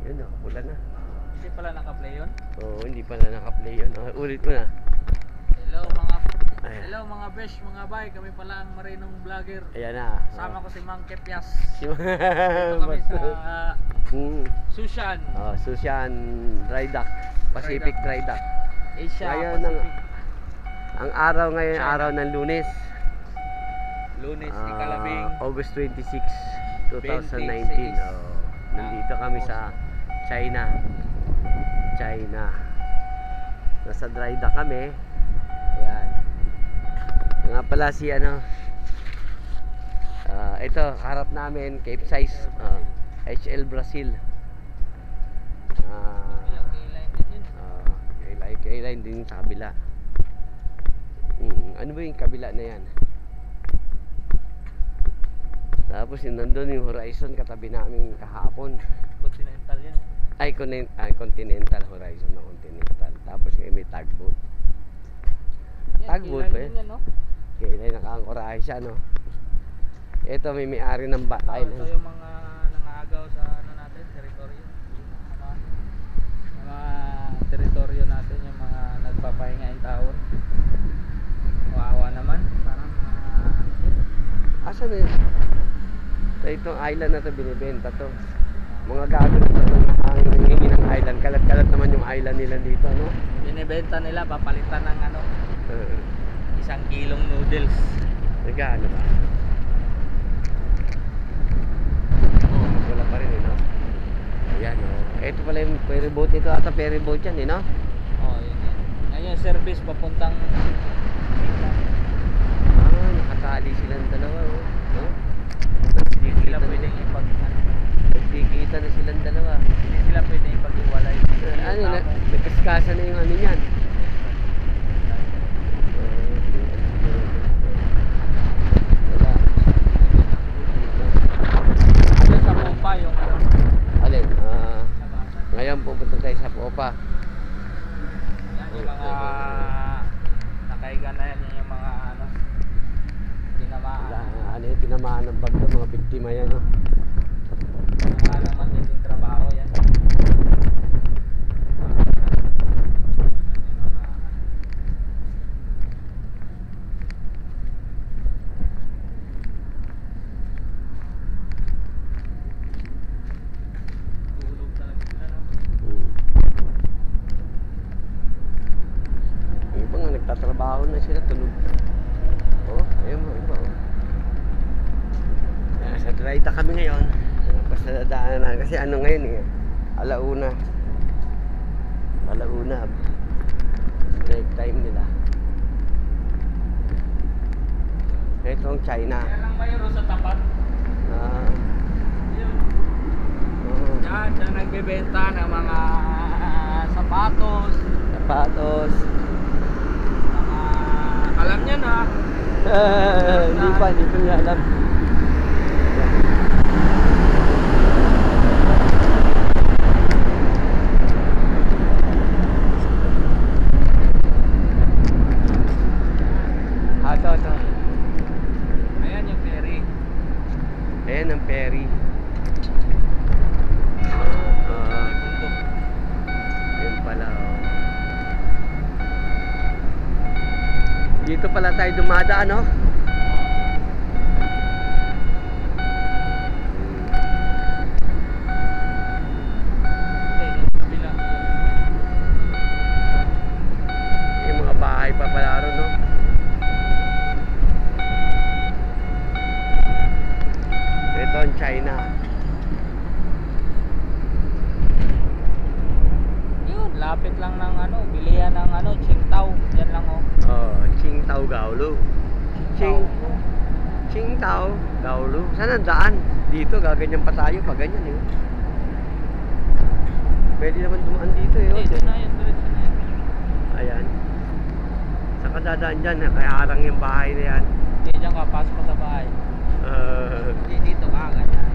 Yun, nakapula na. Hindi pala naka-play yun? Oo, hindi pala naka-play yun. Ulit mo na. Hello mga besh, mga bay. Kami pala ang marinong vlogger. Ayan na. Sama ko si Mang Kepyas. Si Dito kami sa Sushan. Sushan Dry Dock. Pacific Dry Dock. Asia Ngayon, Pacific. ang araw ngayon, China. araw ng Lunes. Lunes, ikalabing. August 26, 2019. 26. Nandito kami sa China. Nasa Dry Dock kami. Ayan. Nga pala si ito, harap namin, Cape Size, HL Brazil. K-line din sa kabila. Ano ba yung kabila na yan? Tapos yung nandun yung Horizon katabi namin kahapon. Continental yan. Continental Horizon na Continental. Tapos may tugboat. Tugboat ba yun? K-line, nakaangkorahe siya, no? Ito may-ari ng Ito yung mga nangagaw sa natin, teritoryo. Mga teritoryo natin, yung mga nagpapahinga yung tower. Wawa naman. Parang asa na yun? Itong island na to binibenta to. Mga gagawin na to ang nangingi ng island. Kalat-kalat naman yung island nila dito, no? binibenta nila, papalitan ng 1 kilong noodles. Nagkano ba? Wala pa rin, no? Ayan, ito pala yung ferry boat. Ito ata ferry boat yan, no? Yun. Ngayon service papuntang nakatali silang dalawa, no? hindi sila pwedeng Nagkikita na silang dalawa. Hindi sila pwedeng ipag-iwalay. Nagkaskasa na yung niyan. Wala. Sa Popa yung Alin? Ngayon pupunta tayo sa Popa. yan yung mga nakaiga na yan yung mga tinamaan. Yung tinamaan ng bagyo, mga biktima yan, no? Mga matinding trabaho yan. Tulog talaga sila, no? Yung iba nga nagtatrabaho na sila, tulog. Ayun mo, iba, Sa dry dock kami ngayon. Basta dadaanan na. Kasi ngayon alauna. Break time nila. Ito ang China. Kaya lang mayroon sa tapat. Yun. Diyan nagbebenta ng mga sapatos. Alam niya na. Hindi pa niya alam. Ito. Ayan yung ferry. Ayan ang ferry. Ayan pala, Dito pala tayo dumadaan, no? Yung mga bahay pa pala ron, no? Ito ang China. Yun, lapit lang ng bilihan ng Qingdao. Yan lang Qingdao Gaolu. Qingdao Gaolu. Saan ang daan? Dito, gaganyan pa tayo pag ganyan, Pwede naman dumaan dito, Dito na yun, diretso na yan. Ayan. Saan ka dadaan dyan? Kaya harang yung bahay na yan. Hindi, dyan ka, pasok ka sa bahay. Dito ka, ganyan.